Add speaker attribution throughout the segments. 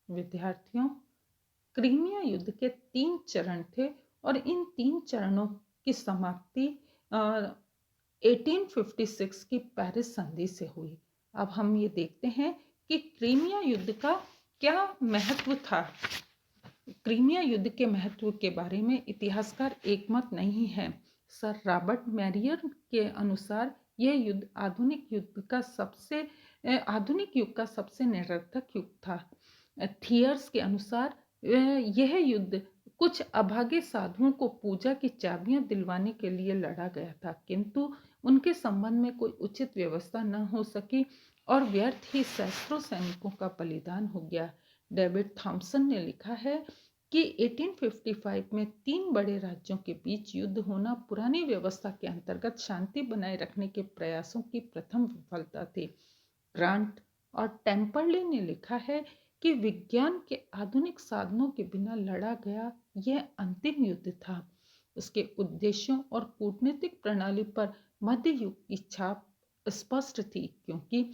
Speaker 1: विद्यार्थियों, क्रीमिया युद्ध के 3 चरण थे और इन 3 चरणों की समाप्ति 1856 की पेरिस संधि से हुई। अब हम ये देखते हैं कि क्रीमिया युद्ध का क्या महत्व था। क्रीमिया युद्ध के महत्व के बारे में इतिहासकार एकमत नहीं है। सर रॉबर्ट मैरियर के अनुसार यह युद्ध आधुनिक युग का सबसे निरर्थक युग था। थियर्स के अनुसार यह युद्ध कुछ अभागे साधुओं को पूजा की चाबियां दिलवाने के लिए लड़ा गया था, किंतु उनके संबंध में कोई उचित व्यवस्था न हो सकी और व्यर्थ ही सैकड़ों सैनिकों का बलिदान हो गया। डेविड थॉमसन ने लिखा है कि 1855 में 3 बड़े राज्यों के बीच युद्ध होना पुरानी व्यवस्था के अंतर्गत शांति बनाए रखने के प्रयासों की प्रथम विफलता थी। ग्रांट और टेम्परले ने लिखा है कि विज्ञान के आधुनिक साधनों के बिना लड़ा गया यह अंतिम युद्ध था। उसके उद्देश्यों और कूटनीतिक प्रणाली पर मध्य युग की छाप स्पष्ट थी, क्योंकि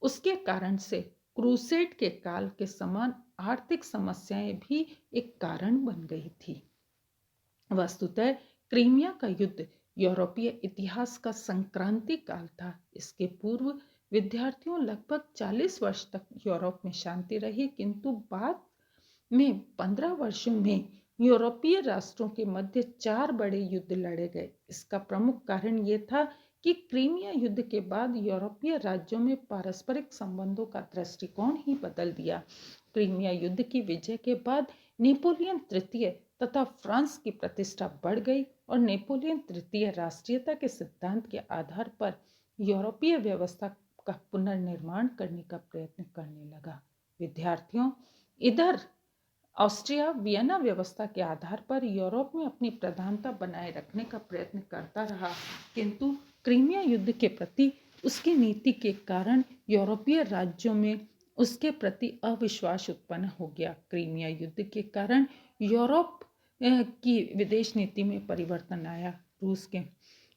Speaker 1: उसके कारण से क्रूसेड के काल के समान आर्थिक समस्याएं भी एक कारण बन गई थी। वस्तुतः क्रीमिया का युद्ध यूरोपीय इतिहास का संक्रांति काल था। इसके पूर्व विद्यार्थियों लगभग 40 वर्ष तक यूरोप में शांति रही, किंतु बाद में 15 वर्षों में यूरोपीय राष्ट्रों के मध्य 4 बड़े युद्ध लड़े गए। इसका प्रमुख कारण ये था कि क्रीमिया युद्ध के बाद यूरोपीय राज्यों में पारस्परिक संबंधों का दृष्टिकोण ही बदल दिया। क्रीमिया युद्ध की विजय के बाद नेपोलियन तृतीय तथा फ्रांस की प्रतिष्ठा बढ़ गई और नेपोलियन तृतीय राष्ट्रीयता के सिद्धांत के आधार पर यूरोपीय व्यवस्था का पुनर्निर्माण करने का प्रयत्न करने लगा। विद्यार्थियों, इधर ऑस्ट्रिया वियना व्यवस्था के आधार पर यूरोप में अपनी प्रधानता बनाए रखने का प्रयत्न करता रहा, किंतु क्रीमिया युद्ध के प्रति उसकी नीति के कारण यूरोपीय राज्यों में उसके प्रति अविश्वास उत्पन्न हो गया। क्रीमिया युद्ध के कारण यूरोप की विदेश नीति में परिवर्तन आया। रूस के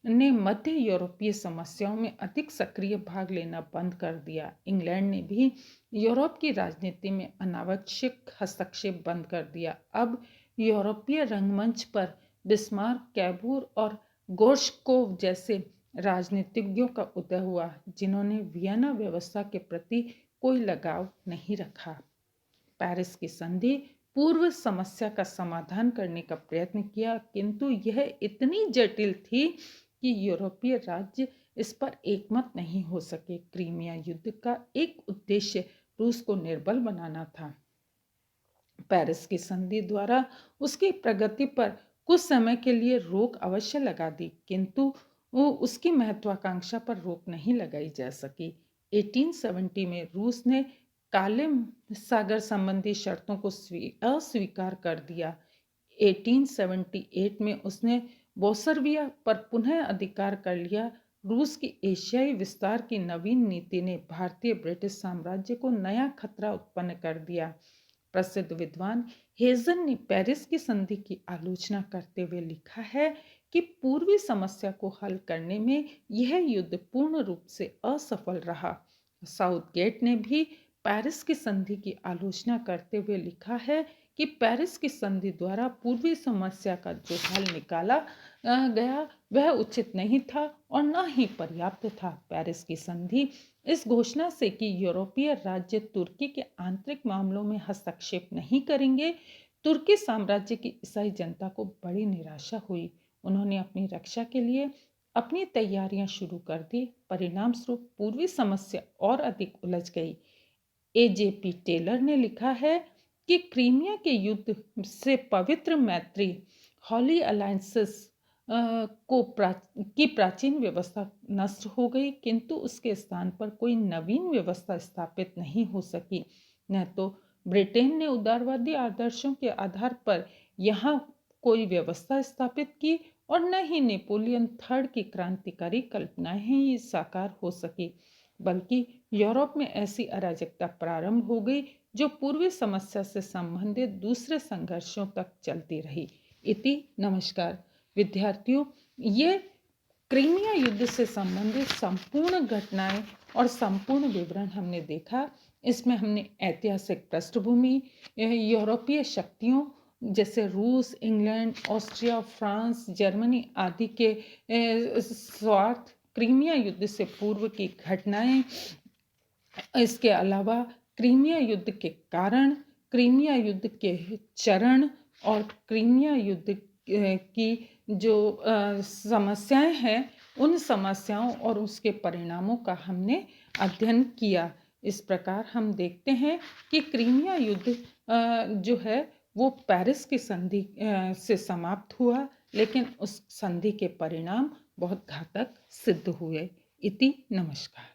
Speaker 1: ने मध्य यूरोपीय समस्याओं में अधिक सक्रिय भाग लेना बंद कर दिया। इंग्लैंड ने भी यूरोप की राजनीति में अनावश्यक हस्तक्षेप बंद कर दिया। अब यूरोपीय रंगमंच पर बिस्मार्क, कैबूर और गोर्शकोव जैसे राजनीतिज्ञों का उदय हुआ, जिन्होंने वियना व्यवस्था के प्रति कोई लगाव नहीं रखा। पेरिस की संधि पूर्व समस्या का समाधान करने का प्रयत्न किया, किंतु यह इतनी जटिल थी कि यूरोपीय राज्य इस पर एकमत नहीं हो सके। क्रीमिया युद्ध का एक उद्देश्य रूस को निर्बल बनाना था। पेरिस की संधि द्वारा उसकी प्रगति पर कुछ समय के लिए रोक अवश्य लगा दी, किंतु उसकी महत्वाकांक्षा पर रोक नहीं लगाई जा सकी। 1870 में रूस ने काले सागर संबंधी शर्तों को अस्वीकार कर दिया। 1878 में उसने बोसर्बिया पर पुनः अधिकार कर लिया। रूस की एशियाई विस्तार की नवीन नीति ने भारतीय ब्रिटिश साम्राज्य को नया खतरा उत्पन्न कर दिया। प्रसिद्ध विद्वान हेजन ने पेरिस की संधि की आलोचना करते हुए लिखा है कि पूर्वी समस्या को हल करने में यह युद्ध पूर्ण रूप से असफल रहा। साउथगेट ने भी पेरिस की संधि की आलोचना करते हुए लिखा है कि पेरिस की संधि द्वारा पूर्वी समस्या का जो हल निकाला गया वह उचित नहीं था और न ही पर्याप्त था। पेरिस की संधि इस घोषणा से कि यूरोपीय राज्य तुर्की के आंतरिक मामलों में हस्तक्षेप नहीं करेंगे, तुर्की साम्राज्य की ईसाई जनता को बड़ी निराशा हुई। उन्होंने अपनी रक्षा के लिए अपनी तैयारियां शुरू कर दी। परिणाम स्वरूप पूर्वी समस्या और अधिक उलझ गई। AJP टेलर ने लिखा है कि क्रीमिया के युद्ध से पवित्र मैत्री हॉली अलायंसेस की प्राचीन व्यवस्था नष्ट हो गई, किंतु उसके स्थान पर कोई नवीन व्यवस्था स्थापित नहीं हो सकी। न तो ब्रिटेन ने उदारवादी आदर्शों के आधार पर यहाँ कोई व्यवस्था स्थापित की और न ही नेपोलियन थर्ड की क्रांतिकारी कल्पनाएं ही साकार हो सकी, बल्कि यूरोप में ऐसी अराजकता प्रारंभ हो गई जो पूर्वी समस्या से संबंधित दूसरे संघर्षों तक चलती रही। इति नमस्कार विद्यार्थियों, ये क्रीमिया युद्ध से संबंधित संपूर्ण घटनाएं और संपूर्ण विवरण हमने देखा। इसमें हमने ऐतिहासिक पृष्ठभूमि, यूरोपीय शक्तियों जैसे रूस, इंग्लैंड, ऑस्ट्रिया, फ्रांस, जर्मनी आदि के स्वार्थ, क्रीमिया युद्ध से पूर्व की घटनाएं, इसके अलावा क्रीमिया युद्ध के कारण, क्रीमिया युद्ध के चरण और क्रीमिया युद्ध की जो समस्याएं हैं, उन समस्याओं और उसके परिणामों का हमने अध्ययन किया। इस प्रकार हम देखते हैं कि क्रीमिया युद्ध जो है वो पेरिस की संधि से समाप्त हुआ, लेकिन उस संधि के परिणाम बहुत घातक सिद्ध हुए। इति नमस्कार।